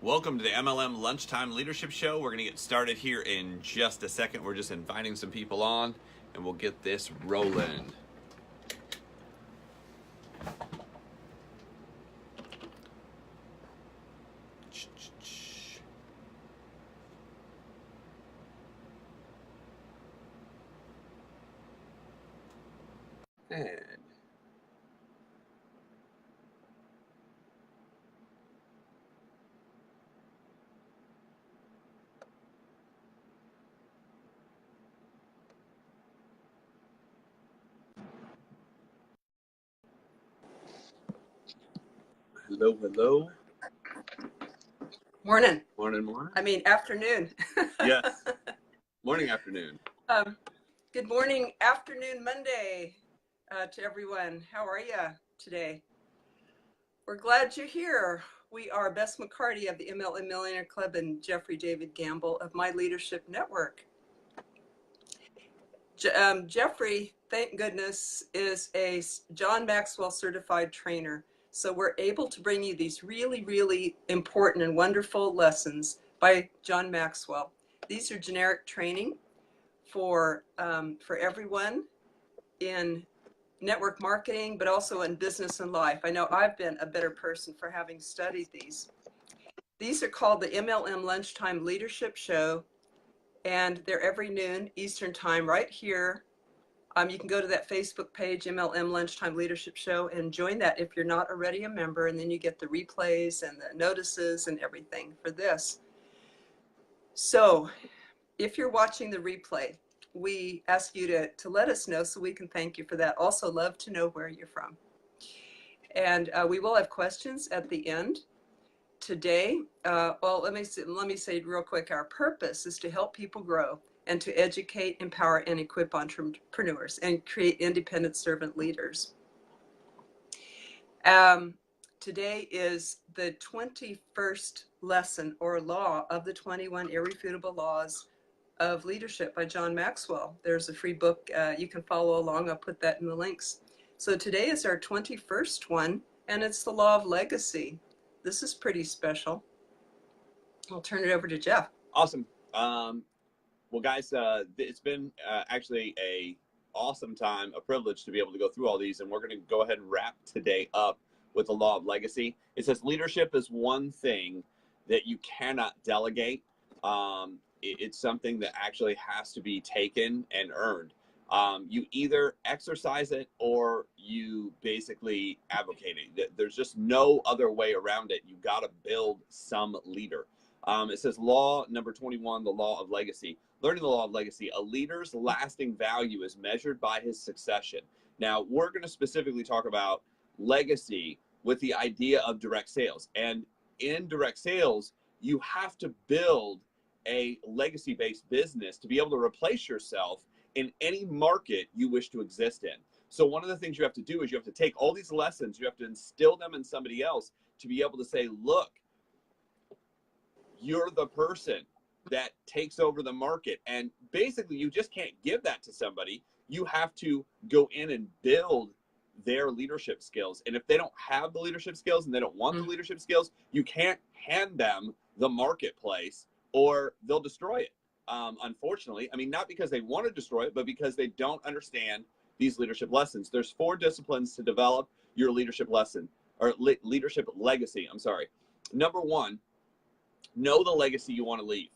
Welcome to the MLM Lunchtime Leadership Show. We're going to get started here in just a second. We're just inviting some people on, and we'll get this rolling. And hello, hello. Morning. Morning. I mean, afternoon. Yes. Morning, afternoon. Good morning, afternoon, Monday to everyone. How are you today? We're glad you're here. We are Bess McCarty of the MLM Millionaire Club and Jeffrey David Gamble of My Leadership Network. Jeffrey, thank goodness, is a John Maxwell certified trainer. So we're able to bring you these really, really important and wonderful lessons by John Maxwell. These are generic training for everyone in network marketing, but also in business and life. I know I've been a better person for having studied these. These are called the MLM Lunchtime Leadership Show, and they're every noon Eastern Time right here. You can go to that Facebook page, MLM Lunchtime Leadership Show, and join that if you're not already a member, and then you get the replays and the notices and everything for this. So if you're watching the replay, we ask you to let us know so we can thank you for that. Also love to know where you're from. And we will have questions at the end. Today, well, let me say real quick, our purpose is to help people grow and to educate, empower, and equip entrepreneurs and create independent servant leaders. Today is the 21st lesson or law of the 21 Irrefutable Laws of Leadership by John Maxwell. There's a free book you can follow along. I'll put that in the links. So today is our 21st one, and it's the law of legacy. This is pretty special. I'll turn it over to Jeff. Awesome. Well, guys, it's been actually a awesome time, a privilege to be able to go through all these, and we're going to go ahead and wrap today up with the law of legacy. It says leadership is one thing that you cannot delegate. It's something that actually has to be taken and earned. You either exercise it or you basically advocate it. There's just no other way around it. You got to build some leader. It says law number 21, the law of legacy. Learning the law of legacy, a leader's lasting value is measured by his succession. Now, we're going to specifically talk about legacy with the idea of direct sales. And in direct sales, you have to build a legacy-based business to be able to replace yourself in any market you wish to exist in. So one of the things you have to do is you have to take all these lessons, you have to instill them in somebody else to be able to say, look, you're the person that takes over the market. And basically, you just can't give that to somebody. You have to go in and build their leadership skills. And if they don't have the leadership skills and they don't want the leadership skills, you can't hand them the marketplace or they'll destroy it. Unfortunately, I mean, not because they want to destroy it, but because they don't understand these leadership lessons. There's 4 disciplines to develop your leadership lesson or leadership legacy. I'm sorry. Number 1, know the legacy you want to leave.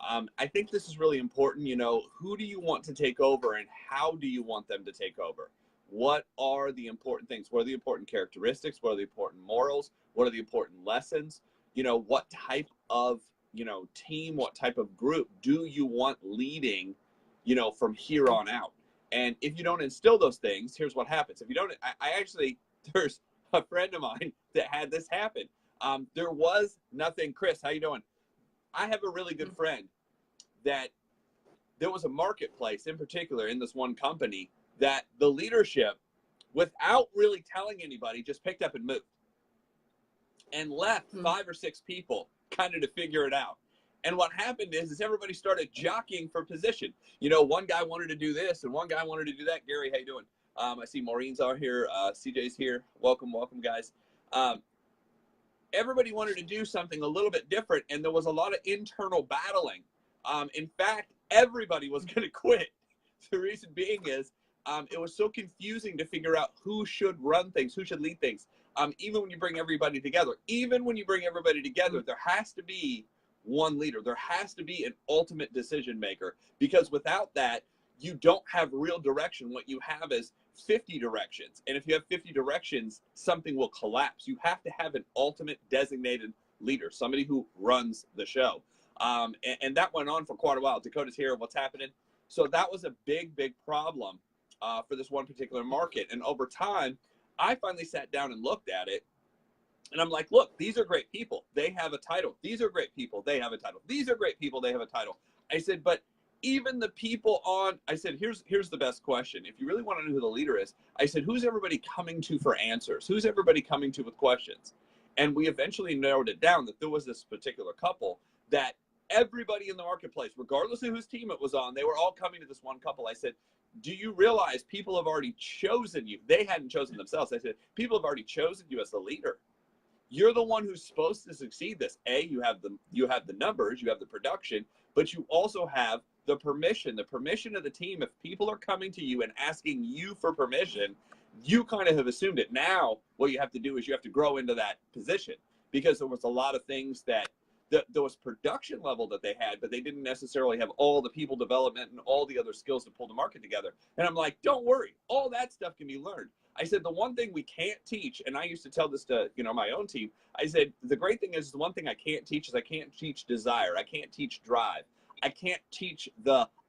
I think this is really important. You know, who do you want to take over and how do you want them to take over? What are the important things? What are the important characteristics? What are the important morals? What are the important lessons? You know, what type of, team, what type of group do you want leading, from here on out? And if you don't instill those things, here's what happens. If you don't, I actually, there's a friend of mine that had this happen. There was nothing. Chris, how you doing? I have a really good friend that there was a marketplace in particular in this one company that the leadership, without really telling anybody, just picked up and moved and left 5 or 6 people kind of to figure it out. And what happened is everybody started jockeying for position. One guy wanted to do this and one guy wanted to do that. Gary, how you doing? I see Maureen's out here. CJ's here. Welcome, guys. everybody wanted to do something a little bit different, and there was a lot of internal battling. In fact, everybody was going to quit. The reason being is it was so confusing to figure out who should run things, who should lead things. Even when you bring everybody together, there has to be one leader. There has to be an ultimate decision maker, because without that, you don't have real direction. What you have is 50 directions. And if you have 50 directions, something will collapse. You have to have an ultimate designated leader, somebody who runs the show. And that went on for quite a while. Dakota's here. What's happening? So that was a big, big problem for this one particular market. And over time, I finally sat down and looked at it. And I'm like, look, these are great people. They have a title. These are great people. They have a title. These are great people. They have a title. I said, but even the people I said, here's the best question. If you really want to know who the leader is, I said, who's everybody coming to for answers? Who's everybody coming to with questions? And we eventually narrowed it down that there was this particular couple that everybody in the marketplace, regardless of whose team it was on, they were all coming to this one couple. I said, do you realize people have already chosen you? They hadn't chosen themselves. I said, people have already chosen you as the leader. You're the one who's supposed to succeed this. You have the numbers, you have the production, but you also have the permission of the team. If people are coming to you and asking you for permission, you kind of have assumed it. Now, what you have to do is you have to grow into that position, because there was a lot of things that there was production level that they had, but they didn't necessarily have all the people development and all the other skills to pull the market together. And I'm like, don't worry, all that stuff can be learned. I said, the one thing we can't teach, and I used to tell this to, my own team, I said, the great thing is the one thing I can't teach is I can't teach desire. I can't teach drive. I can't teach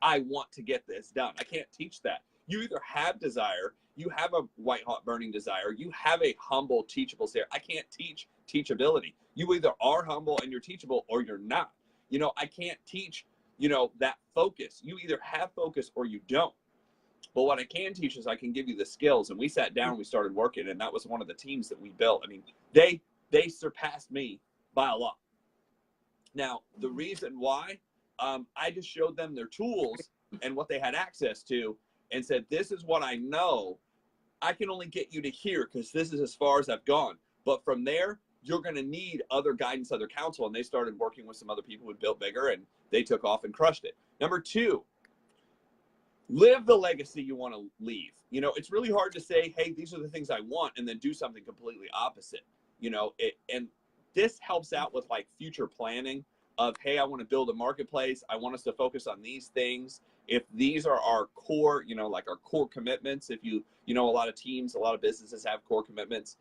I want to get this done. I can't teach that. You either have desire, you have a white hot burning desire, you have a humble, teachable stare. I can't teach teachability. You either are humble and you're teachable, or you're not. I can't teach, that focus. You either have focus or you don't. But what I can teach is I can give you the skills. And we sat down, we started working, and that was one of the teams that we built. I mean, they surpassed me by a lot. Now, the reason why, I just showed them their tools and what they had access to and said, this is what I know. I can only get you to here because this is as far as I've gone. But from there, you're going to need other guidance, other counsel. And they started working with some other people who built bigger, and they took off and crushed it. Number two, live the legacy you want to leave. It's really hard to say, hey, these are the things I want, and then do something completely opposite. And this helps out with like future planning of, hey, I want to build a marketplace. I want us to focus on these things. If these are our core, like our core commitments, if a lot of teams, a lot of businesses have core commitments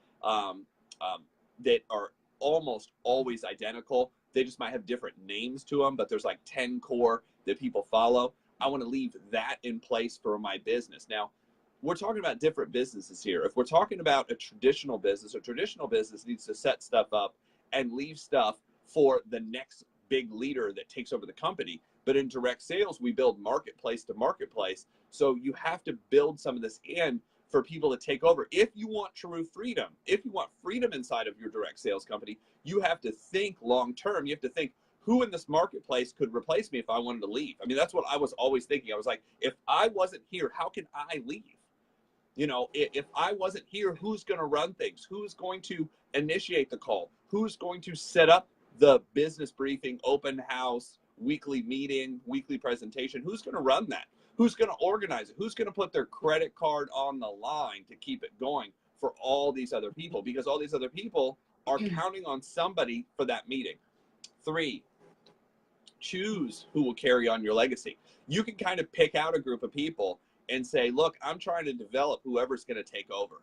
that are almost always identical. They just might have different names to them, but there's like 10 core that people follow. I want to leave that in place for my business. Now, we're talking about different businesses here. If we're talking about a traditional business needs to set stuff up and leave stuff for the next big leader that takes over the company. But in direct sales, we build marketplace to marketplace. So you have to build some of this in for people to take over. If you want true freedom, if you want freedom inside of your direct sales company, you have to think long term. You have to think, who in this marketplace could replace me if I wanted to leave? I mean, that's what I was always thinking. I was like, if I wasn't here, how can I leave? If I wasn't here, who's going to run things? Who's going to initiate the call? Who's going to set up the business briefing, open house, weekly meeting, weekly presentation? Who's going to run that? Who's going to organize it? Who's going to put their credit card on the line to keep it going for all these other people? Because all these other people are counting on somebody for that meeting. 3, choose who will carry on your legacy. You can kind of pick out a group of people and say, look, I'm trying to develop whoever's going to take over,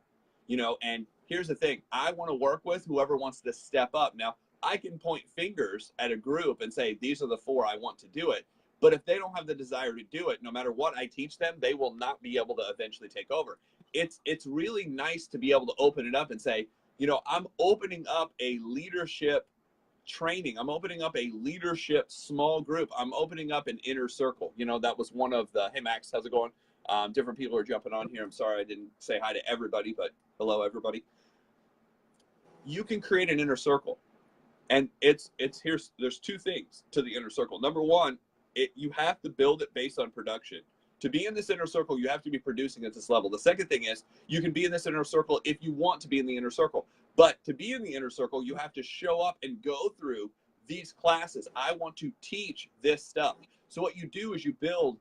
and here's the thing. I want to work with whoever wants to step up. Now, I can point fingers at a group and say, these are the 4 I want to do it. But if they don't have the desire to do it, no matter what I teach them, they will not be able to eventually take over. It's really nice to be able to open it up and say, I'm opening up a leadership training. I'm opening up a leadership small group. I'm opening up an inner circle. That was one of the, hey, Max, how's it going? Different people are jumping on here. I'm sorry I didn't say hi to everybody, but hello, everybody. You can create an inner circle. And there's 2 things to the inner circle. Number one, you have to build it based on production. To be in this inner circle, you have to be producing at this level. The second thing is, you can be in this inner circle if you want to be in the inner circle. But to be in the inner circle, you have to show up and go through these classes. I want to teach this stuff. So what you do is you build,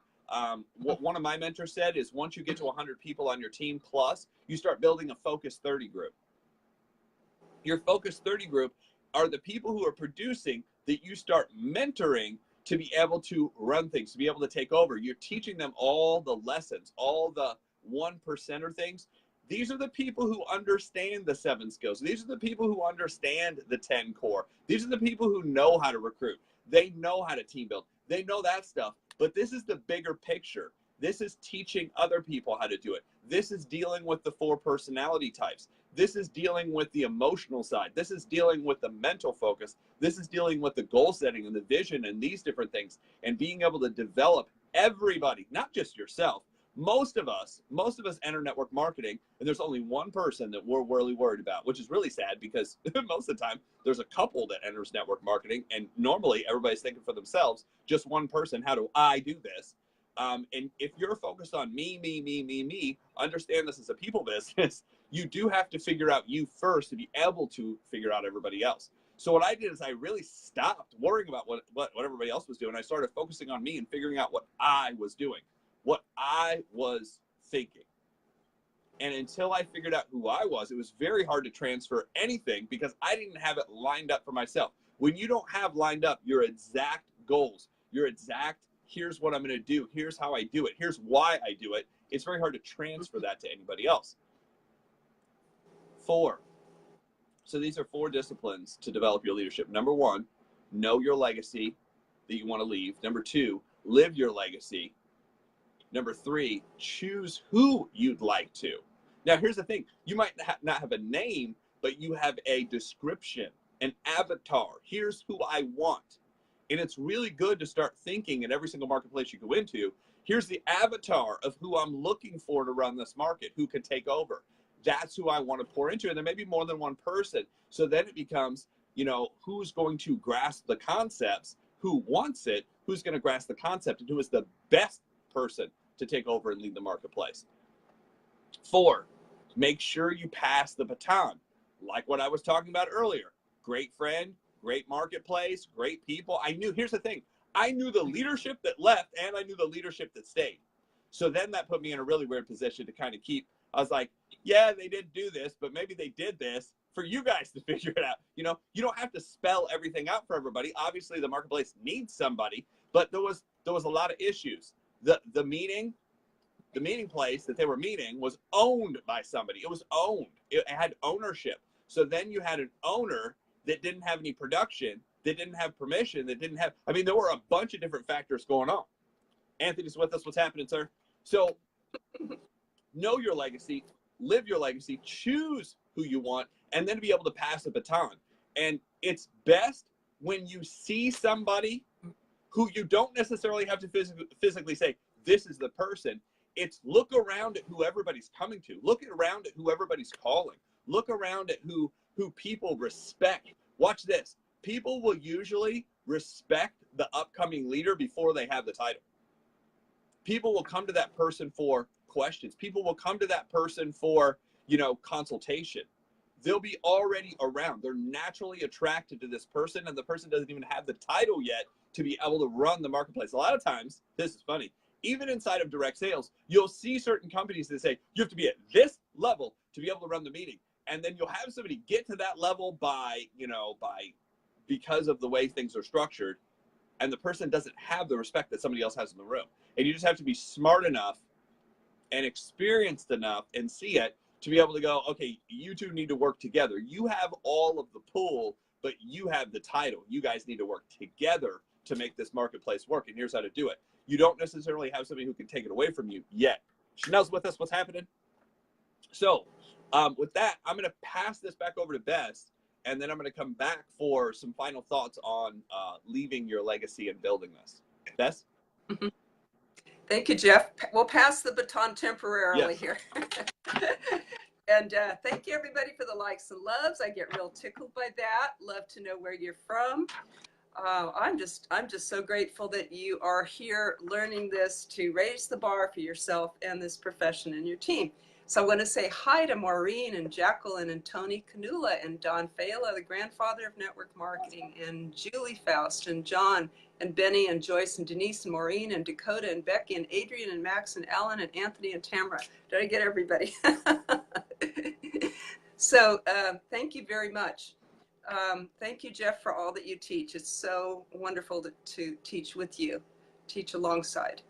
what one of my mentors said is once you get to 100 people on your team plus, you start building a Focus 30 group. Your Focus 30 group are the people who are producing that you start mentoring to be able to run things, to be able to take over. You're teaching them all the lessons, all the 1%er things. These are the people who understand the 7 skills. These are the people who understand the 10 core. These are the people who know how to recruit. They know how to team build. They know that stuff. But this is the bigger picture. This is teaching other people how to do it. This is dealing with the 4 personality types. This is dealing with the emotional side. This is dealing with the mental focus. This is dealing with the goal setting and the vision and these different things, and being able to develop everybody, not just yourself. Most of us enter network marketing, and there's only one person that we're really worried about, which is really sad because most of the time there's a couple that enters network marketing, and normally everybody's thinking for themselves, just one person, how do I do this? And if you're focused on me, understand this is a people business. You do have to figure out you first to be able to figure out everybody else. So what I did is I really stopped worrying about what everybody else was doing. I started focusing on me and figuring out what I was doing, what I was thinking. And until I figured out who I was, it was very hard to transfer anything because I didn't have it lined up for myself. When you don't have lined up your exact goals, your exact, here's what I'm going to do, here's how I do it, here's why I do it, it's very hard to transfer that to anybody else. 4. So these are 4 disciplines to develop your leadership. Number 1, know your legacy that you want to leave. Number 2, live your legacy. Number 3, choose who you'd like to. Now, here's the thing. You might not have a name, but you have a description, an avatar. Here's who I want. And it's really good to start thinking in every single marketplace you go into, here's the avatar of who I'm looking for to run this market, who can take over. That's who I want to pour into. And there may be more than one person. So then it becomes, who's going to grasp the concepts, who wants it, who's going to grasp the concept, and who is the best person to take over and lead the marketplace. 4, make sure you pass the baton. Like what I was talking about earlier. Great friend, great marketplace, great people. Here's the thing. I knew the leadership that left and I knew the leadership that stayed. So then that put me in a really weird position to kind of I was like, yeah, they did do this, but maybe they did this for you guys to figure it out. You don't have to spell everything out for everybody. Obviously the marketplace needs somebody, but there was a lot of issues. The meeting place that they were meeting was owned by somebody. It was owned. It had ownership. So then you had an owner that didn't have any production, that didn't have permission, that didn't have, there were a bunch of different factors going on. Anthony's with us. What's happening, sir? So know your legacy, live your legacy, choose who you want, and then be able to pass a baton. And it's best when you see somebody who you don't necessarily have to physically say, this is the person. It's look around at who everybody's coming to. Look around at who everybody's calling. Look around at who people respect. Watch this. People will usually respect the upcoming leader before they have the title. People will come to that person for questions. People will come to that person for, consultation. They'll be already around. They're naturally attracted to this person, and the person doesn't even have the title yet to be able to run the marketplace. A lot of times, this is funny, even inside of direct sales, you'll see certain companies that say, you have to be at this level to be able to run the meeting. And then you'll have somebody get to that level because of the way things are structured, and the person doesn't have the respect that somebody else has in the room. And you just have to be smart enough and experienced enough and see it to be able to go, okay, you two need to work together. You have all of the pull, but you have the title. You guys need to work together to make this marketplace work. And here's how to do it. You don't necessarily have somebody who can take it away from you yet. Chanel's with us. What's happening? So with that, I'm going to pass this back over to Bess, and then I'm going to come back for some final thoughts on leaving your legacy and building this. Bess? Mm-hmm. Thank you, Jeff. We'll pass the baton temporarily here. And thank you, everybody, for the likes and loves. I get real tickled by that. Love to know where you're from. I'm just so grateful that you are here learning this to raise the bar for yourself and this profession and your team. So I want to say hi to Maureen and Jacqueline and Tony Canula and Don Fela, the grandfather of network marketing, and Julie Faust and John and Benny and Joyce and Denise and Maureen and Dakota and Becky and Adrian and Max and Alan and Anthony and Tamara. Did I get everybody? So thank you very much. Thank you, Jeff, for all that you teach. It's so wonderful to teach with you, teach alongside.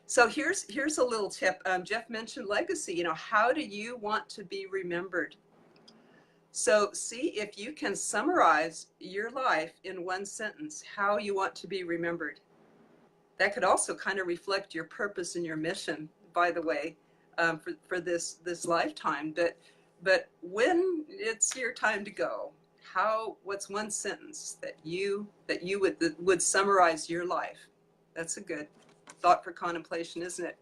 So here's a little tip. Jeff mentioned legacy. You know, how do you want to be remembered? So see if you can summarize your life in one sentence, how you want to be remembered. That could also kind of reflect your purpose and your mission, by the way, for this lifetime. But when it's your time to go, what's one sentence that you would summarize your life? That's a good thought for contemplation, isn't it?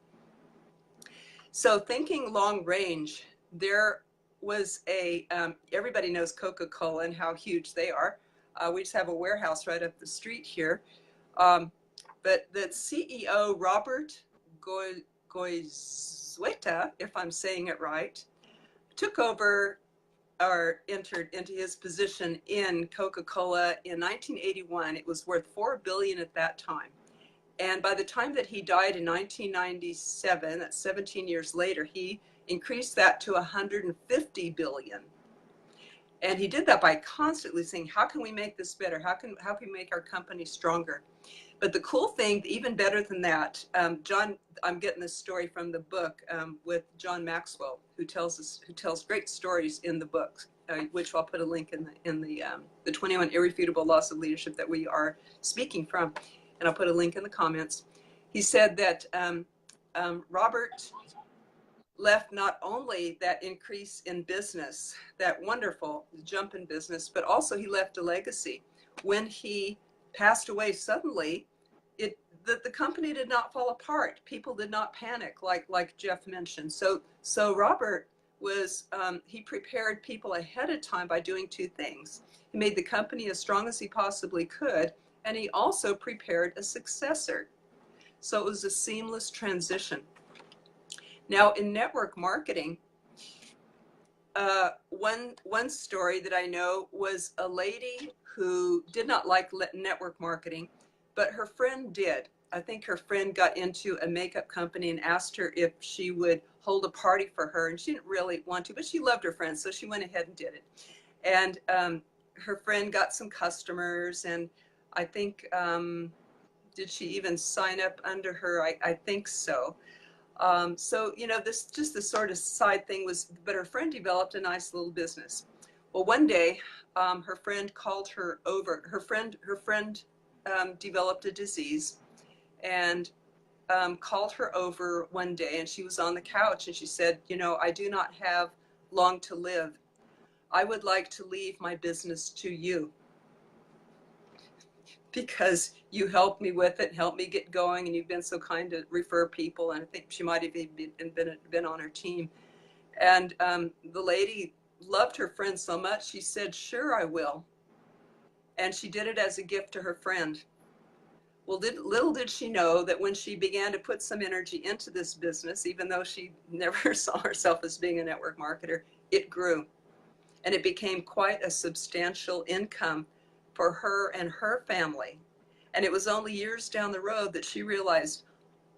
So thinking long range, there was everybody knows Coca-Cola and how huge they are. We just have a warehouse right up the street here. But the CEO, Robert Goizueta, if I'm saying it right, took over or entered into his position in Coca-Cola in 1981. It was worth $4 billion at that time. And by the time that he died in 1997, that's 17 years later, he increased that to 150 billion. And he did that by constantly saying, how can we make this better? How can we make our company stronger? But the cool thing, even better than that, John, I'm getting this story from the book with John Maxwell, who tells great stories in the book, which I'll put a link in the 21 Irrefutable Laws of Leadership that we are speaking from. And I'll put a link in the comments. He said that Robert left not only that increase in business, that wonderful jump in business, but also he left a legacy. When he passed away suddenly, the company did not fall apart. People did not panic like Jeff mentioned. So Robert was, he prepared people ahead of time by doing two things. He made the company as strong as he possibly could, and he also prepared a successor. So it was a seamless transition. Now in network marketing, one story that I know was a lady who did not like network marketing, but her friend did. I think her friend got into a makeup company and asked her if she would hold a party for her, and she didn't really want to, but she loved her friend, so she went ahead and did it. And her friend got some customers, and I think, did she even sign up under her? I think so. So, you know, this sort of side thing was, but her friend developed a nice little business. Well, one day, her friend called her over. Her friend developed a disease and called her over one day, and she was on the couch, and she said, you know, I do not have long to live. I would like to leave my business to you, because you helped me with it, helped me get going, and you've been so kind to refer people. And I think she might have even been on her team. And the lady loved her friend so much, she said, sure, I will. And she did it as a gift to her friend. Well, little did she know that when she began to put some energy into this business, even though she never saw herself as being a network marketer, it grew. And it became quite a substantial income for her and her family. And it was only years down the road that she realized,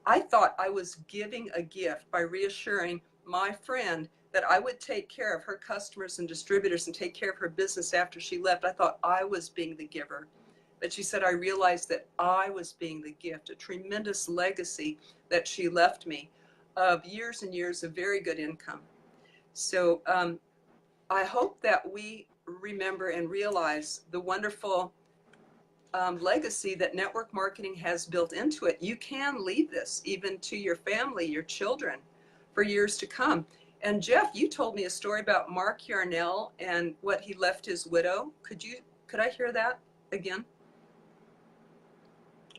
I thought I was giving a gift by reassuring my friend that I would take care of her customers and distributors and take care of her business after she left. I thought I was being the giver. But she said, I realized that I was being the gift, a tremendous legacy that she left me of years and years of very good income. So I hope that we remember and realize the wonderful legacy that network marketing has built into it. You can leave this even to your family, your children, for years to come. And Jeff, you told me a story about Mark Yarnell and what he left his widow. Could I hear that again?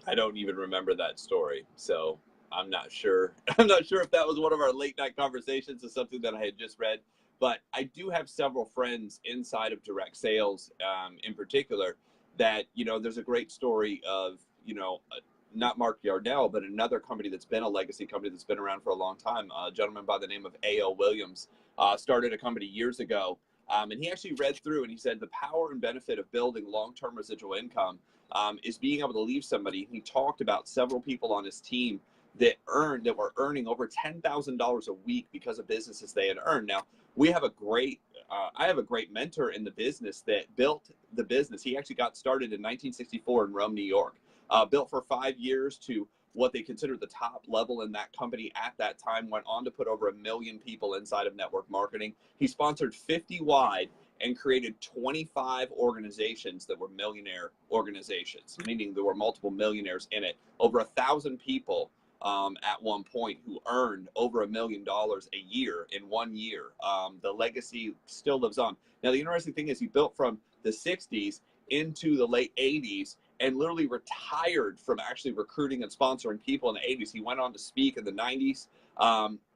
I don't even remember that story, so I'm not sure. I'm not sure if that was one of our late night conversations or something that I had just read. But I do have several friends inside of direct sales, in particular, that, you know, there's a great story of, you know, not Mark Yardell, but another company that's been a legacy company that's been around for a long time. A gentleman by the name of A.O. Williams started a company years ago. And he actually read through and he said the power and benefit of building long-term residual income is being able to leave somebody. He talked about several people on his team that were earning over $10,000 a week because of businesses they had earned. Now, we have a great, I have a great mentor in the business that built the business. He actually got started in 1964 in Rome, New York. Built for 5 years to what they considered the top level in that company at that time, went on to put over 1 million people inside of network marketing. He sponsored 50 wide and created 25 organizations that were millionaire organizations, meaning there were multiple millionaires in it. Over 1,000 people at one point who earned over $1 million a year in 1 year. The legacy still lives on. Now, the interesting thing is he built from the 60s into the late 80s and literally retired from actually recruiting and sponsoring people in the 80s. He went on to speak in the 90s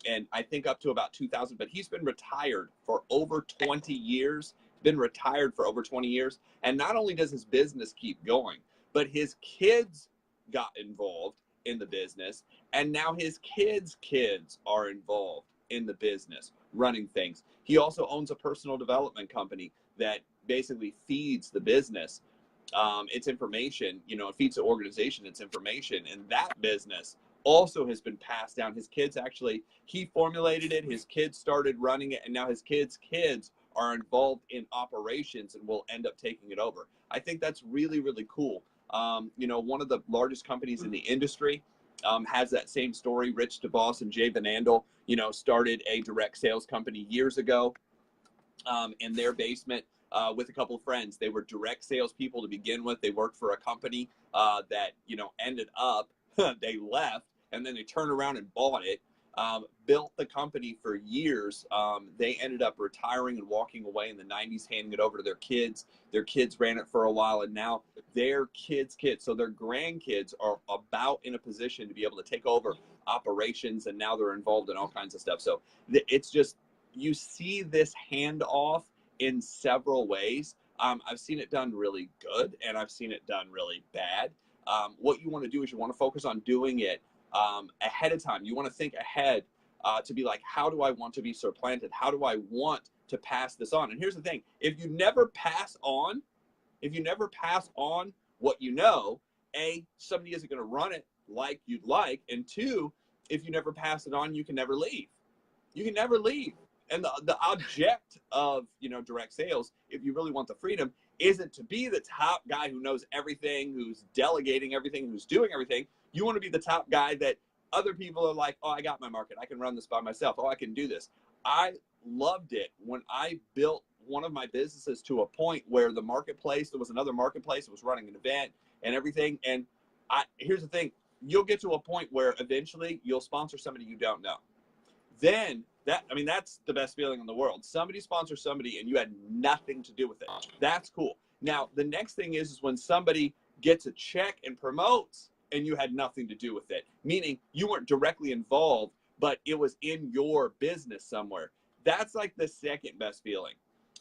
and I think up to about 2000, but he's been retired for over 20 years, been retired for over 20 years. And not only does his business keep going, but his kids got involved in the business, and now his kids' kids are involved in the business, running things. He also owns a personal development company that basically feeds the business its information, you know, it feeds the organization its information, and that business also has been passed down. His kids actually, he formulated it, his kids started running it, and now his kids' kids are involved in operations and will end up taking it over. I think that's really, really cool. You know, one of the largest companies in the industry has that same story. Rich DeVos and Jay Van Andel, you know, started a direct sales company years ago in their basement with a couple of friends. They were direct salespeople to begin with. They worked for a company that, you know, ended up, they left, and then they turned around and bought it. Built the company for years. They ended up retiring and walking away in the 90s, handing it over to their kids. Their kids ran it for a while, and now their kids' kids, so their grandkids, are about in a position to be able to take over operations, and now they're involved in all kinds of stuff. So it's just, you see this handoff in several ways. I've seen it done really good, and I've seen it done really bad. What you want to do is you want to focus on doing it ahead of time. You want to think ahead to be like, how do I want to be supplanted? How do I want to pass this on? And here's the thing: if you never pass on what you know, A, somebody isn't going to run it like you'd like, and two, if you never pass it on, you can never leave. You can never leave. And the object of, you know, direct sales, if you really want the freedom, isn't to be the top guy who knows everything, who's delegating everything, who's doing everything. You want to be the top guy that other people are like, oh, I got my market. I can run this by myself. Oh, I can do this. I loved it when I built one of my businesses to a point where the marketplace, there was another marketplace that was running an event and everything. And here's the thing: you'll get to a point where eventually you'll sponsor somebody you don't know. Then that's the best feeling in the world. Somebody sponsors somebody and you had nothing to do with it. That's cool. Now, the next thing is when somebody gets a check and promotes and you had nothing to do with it, meaning you weren't directly involved, but it was in your business somewhere. That's like the second best feeling.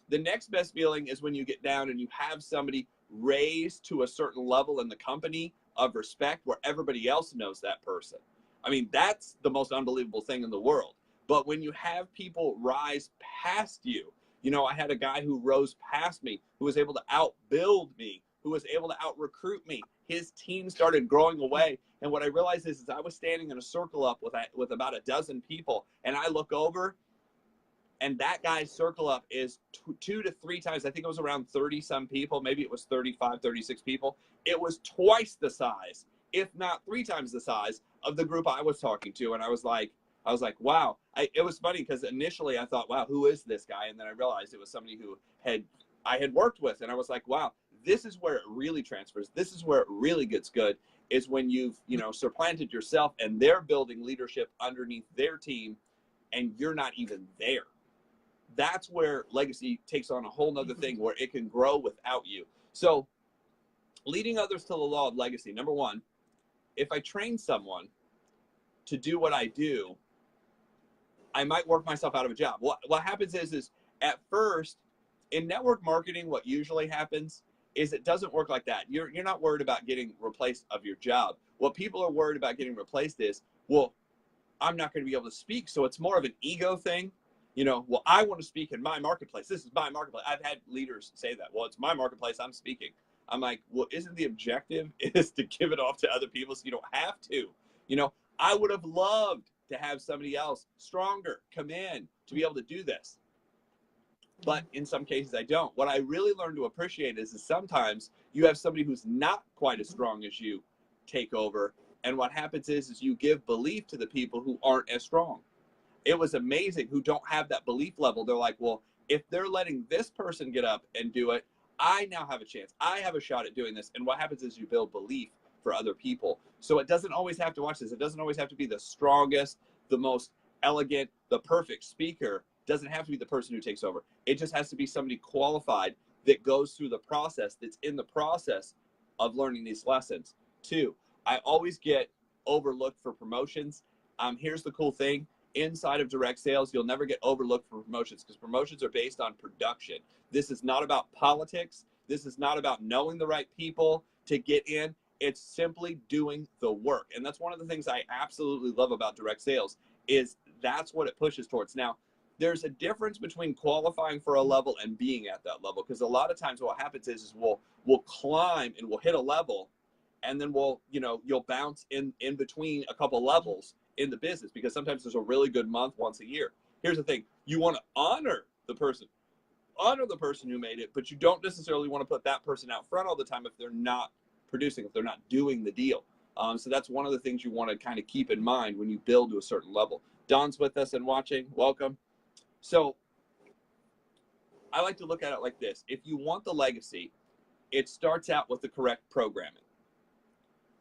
The next best feeling is when you get down and you have somebody raised to a certain level in the company of respect where everybody else knows that person. I mean, that's the most unbelievable thing in the world. But when you have people rise past you, you know, I had a guy who rose past me, who was able to outbuild me, who was able to out-recruit me. His team started growing away. And what I realized is I was standing in a circle up with about a dozen people, and I look over, and that guy's circle up is 2 to 3 times. I think it was around 30-some people. Maybe it was 35, 36 people. It was twice the size, if not 3 times the size of the group I was talking to. And I was like, wow. It was funny because initially I thought, wow, who is this guy? And then I realized it was somebody who I had worked with. And I was like, wow, this is where it really transfers. This is where it really gets good, is when you've, you know, supplanted yourself and they're building leadership underneath their team and you're not even there. That's where legacy takes on a whole nother thing, where it can grow without you. So leading others to the law of legacy. Number one, if I train someone to do what I do, I might work myself out of a job. What happens is at first in network marketing, what usually happens is it doesn't work like that. You're not worried about getting replaced of your job. What people are worried about getting replaced is, well, I'm not going to be able to speak. So it's more of an ego thing. You know, well, I want to speak in my marketplace. This is my marketplace. I've had leaders say that. Well, it's my marketplace. I'm speaking. I'm like, well, isn't the objective is to give it off to other people so you don't have to? You know, I would have loved to have somebody else stronger come in to be able to do this. But in some cases, I don't. What I really learned to appreciate is sometimes you have somebody who's not quite as strong as you take over. And what happens is you give belief to the people who aren't as strong. It was amazing who don't have that belief level. They're like, well, if they're letting this person get up and do it, I now have a chance. I have a shot at doing this. And what happens is you build belief for other people. So it doesn't always have to watch this. It doesn't always have to be the strongest, the most elegant, the perfect speaker. It doesn't have to be the person who takes over. It just has to be somebody qualified that goes through the process, that's in the process of learning these lessons. Two, I always get overlooked for promotions. Here's the cool thing. Inside of direct sales, you'll never get overlooked for promotions because promotions are based on production. This is not about politics. This is not about knowing the right people to get in. It's simply doing the work. And that's one of the things I absolutely love about direct sales is that's what it pushes towards. Now, there's a difference between qualifying for a level and being at that level, because a lot of times what happens is we'll climb and we'll hit a level, and then you'll bounce in between a couple levels in the business, because sometimes there's a really good month once a year. Here's the thing. You want to honor the person who made it, but you don't necessarily want to put that person out front all the time if they're not producing, if they're not doing the deal. So that's one of the things you want to kind of keep in mind when you build to a certain level. Don's with us and watching. Welcome. So I like to look at it like this. If you want the legacy, it starts out with the correct programming.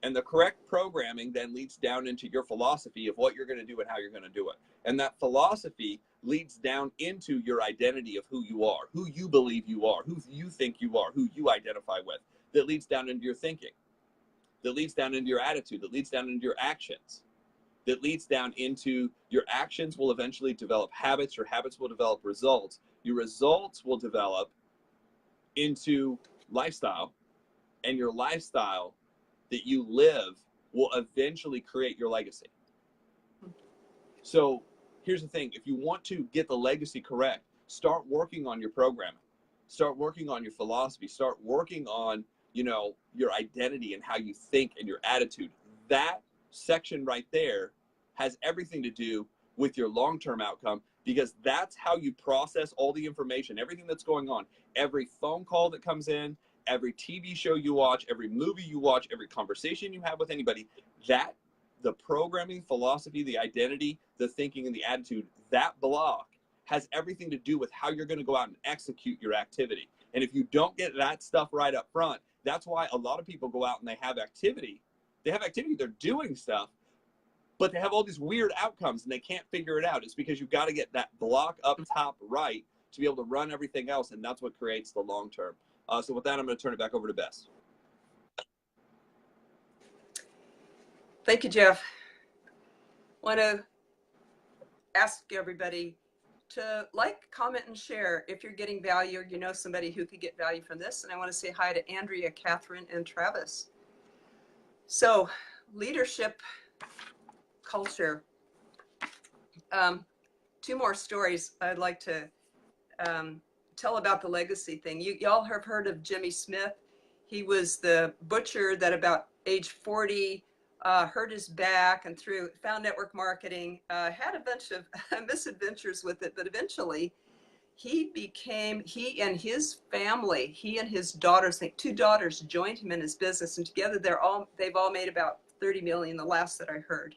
And the correct programming then leads down into your philosophy of what you're going to do and how you're going to do it. And that philosophy leads down into your identity of who you are, who you believe you are, who you think you are, who you identify with. That leads down into your thinking, that leads down into your attitude, that leads down into your actions, that leads down into your actions will eventually develop habits. Your habits will develop results. Your results will develop into lifestyle, and your lifestyle that you live will eventually create your legacy. So here's the thing. If you want to get the legacy correct, start working on your programming, start working on your philosophy, start working on, your identity and how you think and your attitude. That section right there has everything to do with your long-term outcome, because that's how you process all the information, everything that's going on, every phone call that comes in, every TV show you watch, every movie you watch, every conversation you have with anybody. That the programming, philosophy, the identity, the thinking, and the attitude, that block has everything to do with how you're going to go out and execute your activity. And if you don't get that stuff right up front, that's why a lot of people go out and they have activity, they're doing stuff, but they have all these weird outcomes and they can't figure it out. It's because you've got to get that block up top right to be able to run everything else, and that's what creates the long term. So with that, I'm going to turn it back over to Bess. Thank you, Jeff. I want to ask everybody to like, comment, and share if you're getting value or you know somebody who could get value from this. And I want to say hi to Andrea, Catherine, and Travis. So leadership culture. Two more stories I'd like to tell about the legacy thing. Y'all have heard of Jimmy Smith. He was the butcher that about age 40 hurt his back and found network marketing, had a bunch of misadventures with it, but eventually he and his family, he and his daughters, I think 2 daughters, joined him in his business, and together they've all made about 30 million, the last that I heard.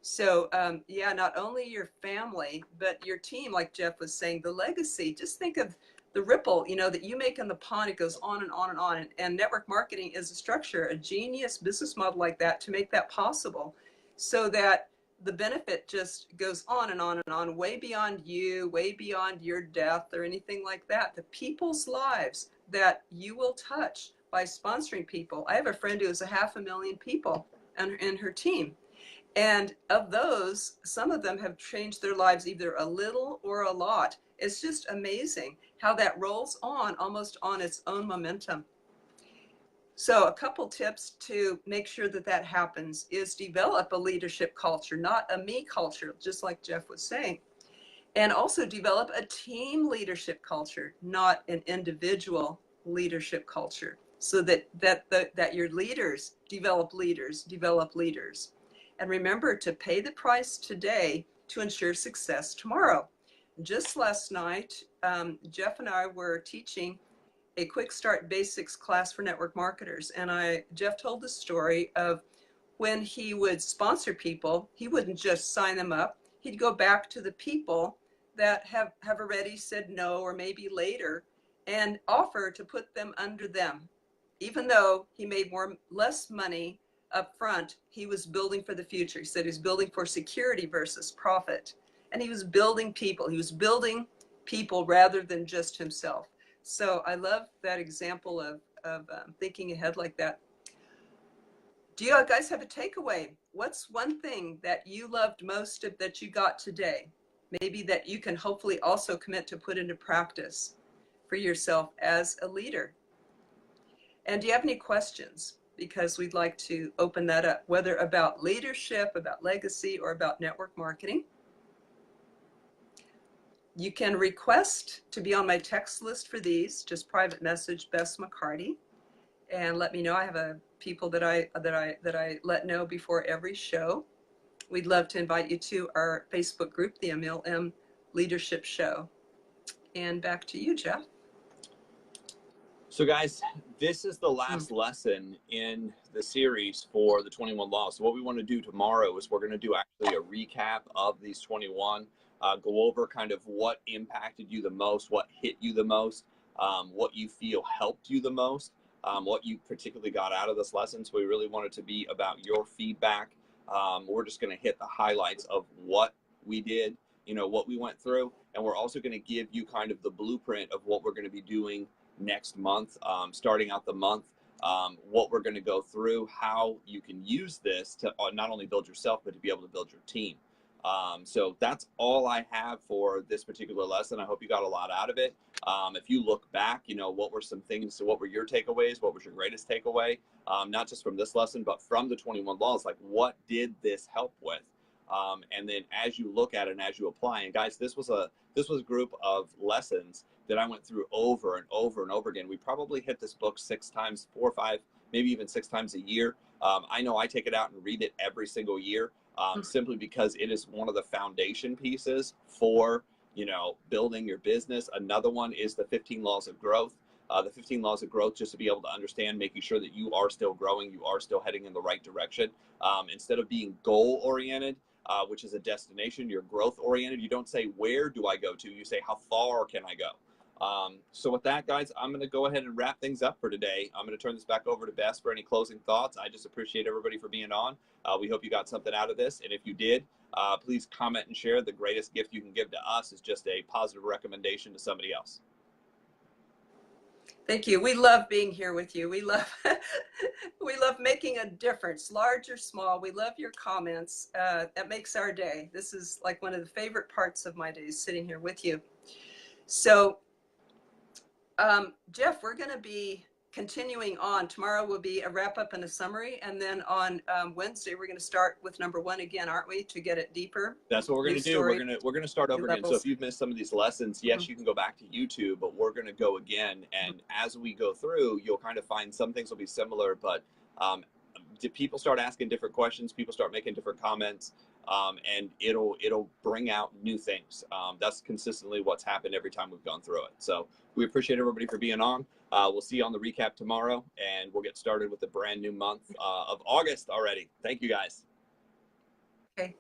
So yeah, not only your family, but your team, like Jeff was saying, the legacy. Just think of the ripple, that you make in the pond. It goes on and on and on. And network marketing is a structure, a genius business model like that to make that possible, so that the benefit just goes on and on and on, way beyond you, way beyond your death or anything like that. The people's lives that you will touch by sponsoring people. I have a friend who has 500,000 people in her team. And of those, some of them have changed their lives either a little or a lot. It's just amazing how that rolls on almost on its own momentum. So a couple tips to make sure that that happens is develop a leadership culture, not a me culture, just like Jeff was saying. And also develop a team leadership culture, not an individual leadership culture, so that your leaders develop leaders, develop leaders. And remember to pay the price today to ensure success tomorrow. Just last night, Jeff and I were teaching a quick start basics class for network marketers. And Jeff told the story of when he would sponsor people, he wouldn't just sign them up. He'd go back to the people that have already said no, or maybe later, and offer to put them under them. Even though he made less money up front, he was building for the future. He said he was building for security versus profit. And he was building people. He was building people rather than just himself. So I love that example of thinking ahead like that. Do you guys have a takeaway? What's one thing that you loved most that you got today? Maybe that you can hopefully also commit to put into practice for yourself as a leader. And do you have any questions? Because we'd like to open that up, whether about leadership, about legacy, or about network marketing. You can request to be on my text list for these. Just private message Bess McCarty and let me know. I have people that I let know before every show. We'd love to invite you to our Facebook group, the MLM Leadership Show. And back to you, Jeff. So guys, this is the last lesson in the series for the 21 laws. So what we want to do tomorrow is we're going to do actually a recap of these 21, go over kind of what impacted you the most, what hit you the most, what you feel helped you the most, what you particularly got out of this lesson. So we really want it to be about your feedback. We're just going to hit the highlights of what we did, you know, what we went through. And we're also going to give you kind of the blueprint of what we're going to be doing next month, starting out the month, what we're going to go through, how you can use this to not only build yourself, but to be able to build your team. So that's all I have for this particular lesson. I hope you got a lot out of it. If you look back, you know, what were some things, so what were your takeaways? What was your greatest takeaway? Not just from this lesson, but from the 21 laws, like what did this help with? And then as you look at it and as you apply, and guys, this was a group of lessons that I went through over and over and over again. We probably hit this book 6 times, 4 or 5, maybe even 6 times a year. I know I take it out and read it every single year, simply because it is one of the foundation pieces for, you know, building your business. Another one is the 15 laws of growth. The 15 laws of growth, just to be able to understand, making sure that you are still growing, you are still heading in the right direction. Instead of being goal oriented, which is a destination, you're growth oriented. You don't say, where do I go to? You say, how far can I go? So with that, guys, I'm going to go ahead and wrap things up for today. I'm going to turn this back over to Bess for any closing thoughts. I just appreciate everybody for being on. We hope you got something out of this. And if you did, please comment and share. The greatest gift you can give to us is just a positive recommendation to somebody else. Thank you. We love being here with you. We love making a difference, large or small. We love your comments. That makes our day. This is like one of the favorite parts of my days, sitting here with you. So, Jeff, we're going to be continuing on. Tomorrow will be a wrap up and a summary. And then on Wednesday, we're going to start with number 1 again, aren't we? To get it deeper. That's what we're going to do. We're going to start over again. So if you've missed some of these lessons, yes, you can go back to YouTube, but we're going to go again. And as we go through, you'll kind of find some things will be similar, but people start asking different questions. People start making different comments. And it'll bring out new things. That's consistently what's happened every time we've gone through it. So we appreciate everybody for being on. We'll see you on the recap tomorrow, and we'll get started with the brand new month of August already. Thank you, guys. Okay.